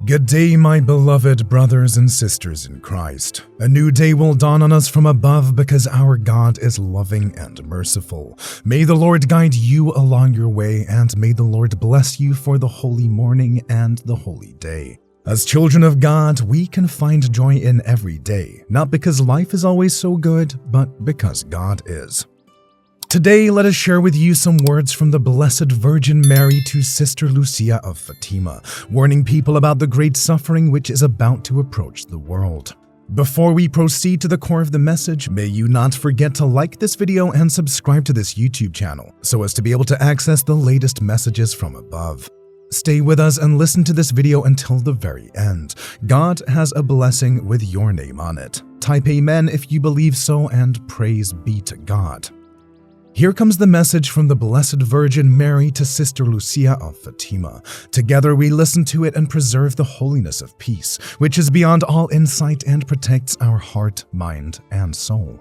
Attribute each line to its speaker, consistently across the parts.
Speaker 1: Good day, my beloved brothers and sisters in Christ. A new day will dawn on us from above because our God is loving and merciful. May the Lord guide you along your way, and may the Lord bless you for the holy morning and the holy day. As children of God, we can find joy in every day, not because life is always so good, but because God is. Today, let us share with you some words from the Blessed Virgin Mary to Sister Lucia of Fatima, warning people about the great suffering which is about to approach the world. Before we proceed to the core of the message, may you not forget to like this video and subscribe to this YouTube channel, so as to be able to access the latest messages from above. Stay with us and listen to this video until the very end. God has a blessing with your name on it. Type Amen if you believe so, and praise be to God. Here comes the message from the Blessed Virgin Mary to Sister Lucia of Fatima. Together we listen to it and preserve the holiness of peace, which is beyond all insight and protects our heart, mind, and soul.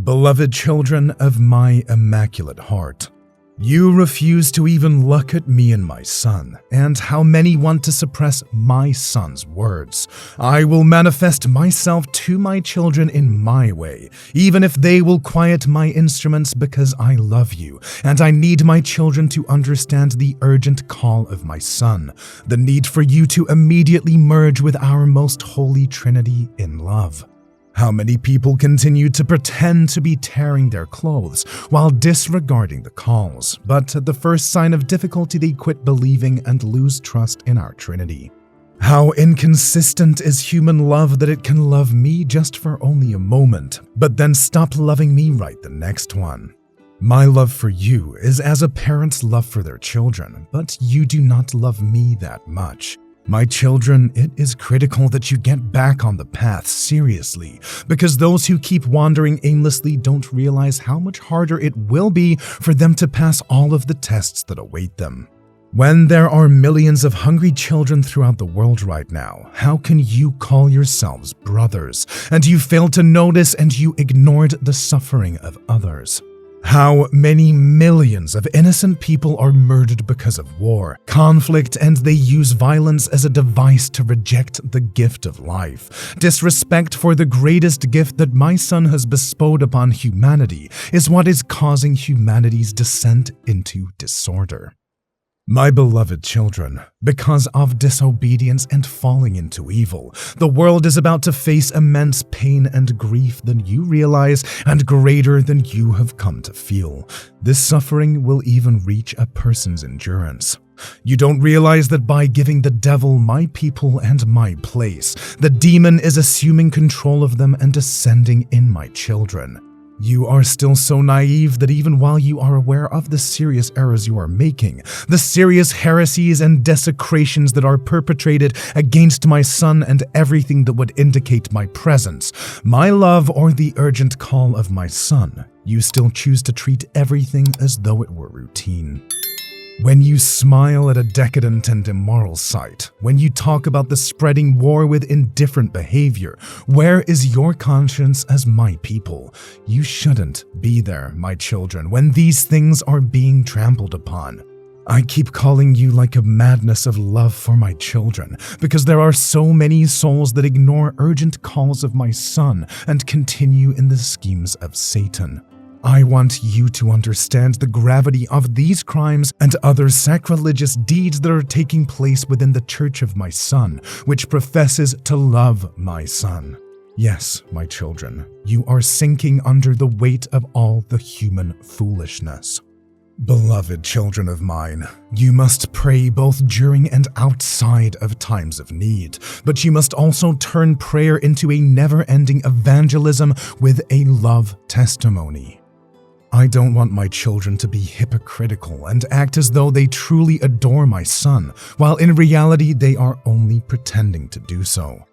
Speaker 1: Beloved children of my immaculate heart, you refuse to even look at me and my son, and how many want to suppress my son's words. I will manifest myself to my children in my way, even if they will quiet my instruments, because I love you, and I need my children to understand the urgent call of my son, the need for you to immediately merge with our most holy Trinity in love. How many people continue to pretend to be tearing their clothes while disregarding the calls, but at the first sign of difficulty they quit believing and lose trust in our Trinity. How inconsistent is human love that it can love me just for only a moment, but then stop loving me right the next one. My love for you is as a parent's love for their children, but you do not love me that much. My children, it is critical that you get back on the path seriously, because those who keep wandering aimlessly don't realize how much harder it will be for them to pass all of the tests that await them. When there are millions of hungry children throughout the world right now, how can you call yourselves brothers, and you fail to notice and you ignored the suffering of others? How many millions of innocent people are murdered because of war, conflict, and they use violence as a device to reject the gift of life. Disrespect for the greatest gift that my son has bestowed upon humanity is what is causing humanity's descent into disorder. My beloved children, because of disobedience and falling into evil, the world is about to face immense pain and grief than you realize and greater than you have come to feel. This suffering will even reach a person's endurance. You don't realize that by giving the devil my people and my place, the demon is assuming control of them and descending in my children. You are still so naive that even while you are aware of the serious errors you are making, the serious heresies and desecrations that are perpetrated against my son and everything that would indicate my presence, my love, or the urgent call of my son, you still choose to treat everything as though it were routine. When you smile at a decadent and immoral sight, when you talk about the spreading war with indifferent behavior, where is your conscience as my people? You shouldn't be there, my children, when these things are being trampled upon. I keep calling you like a madness of love for my children, because there are so many souls that ignore urgent calls of my son and continue in the schemes of Satan. I want you to understand the gravity of these crimes and other sacrilegious deeds that are taking place within the Church of my Son, which professes to love my Son. Yes, my children, you are sinking under the weight of all the human foolishness. Beloved children of mine, you must pray both during and outside of times of need, but you must also turn prayer into a never-ending evangelism with a love testimony. I don't want my children to be hypocritical and act as though they truly adore my son, while in reality they are only pretending to do so.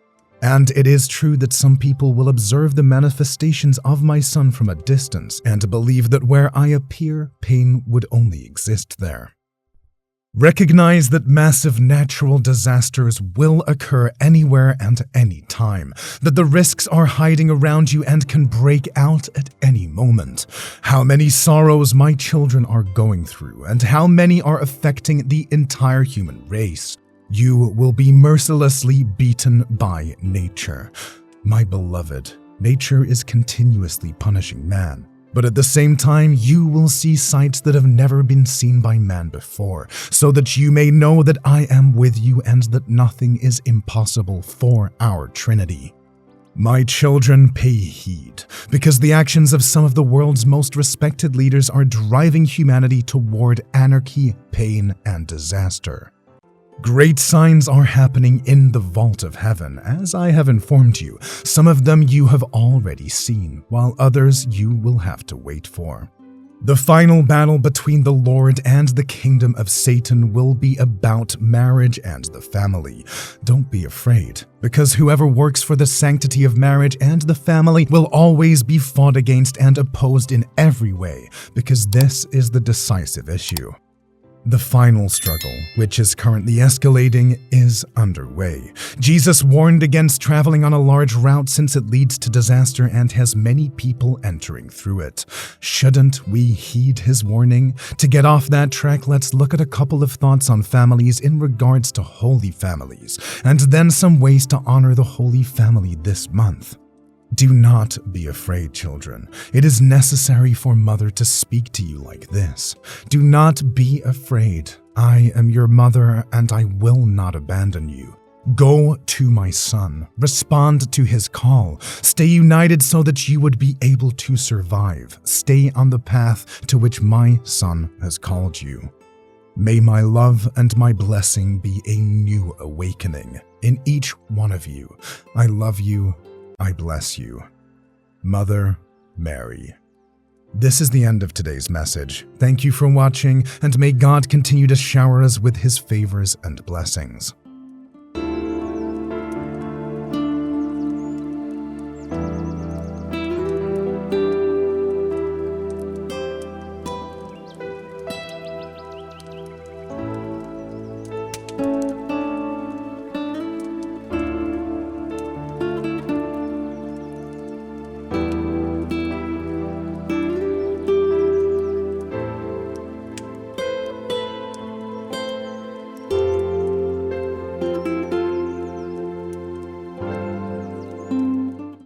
Speaker 1: And it is true that some people will observe the manifestations of my son from a distance and believe that where I appear, pain would only exist there. Recognize that massive natural disasters will occur anywhere and any time, that the risks are hiding around you and can break out at any moment. How many sorrows my children are going through, and how many are affecting the entire human race. You will be mercilessly beaten by nature. My beloved, nature is continuously punishing man. But at the same time, you will see sights that have never been seen by man before, so that you may know that I am with you and that nothing is impossible for our Trinity. My children, pay heed, because the actions of some of the world's most respected leaders are driving humanity toward anarchy, pain, and disaster. Great signs are happening in the vault of heaven, as I have informed you. Some of them you have already seen, while others you will have to wait for. The final battle between the Lord and the kingdom of Satan will be about marriage and the family. Don't be afraid, because whoever works for the sanctity of marriage and the family will always be fought against and opposed in every way, because this is the decisive issue. The final struggle, which is currently escalating, is underway. Jesus warned against traveling on a large route since it leads to disaster and has many people entering through it. Shouldn't we heed his warning? To get off that track, let's look at a couple of thoughts on families in regards to holy families, and then some ways to honor the Holy Family this month. Do not be afraid, children. It is necessary for Mother to speak to you like this. Do not be afraid. I am your mother, and I will not abandon you. Go to my son. Respond to his call. Stay united so that you would be able to survive. Stay on the path to which my son has called you. May my love and my blessing be a new awakening in each one of you. I love you. I bless you. Mother Mary. This is the end of today's message. Thank you for watching, and may God continue to shower us with his favors and blessings.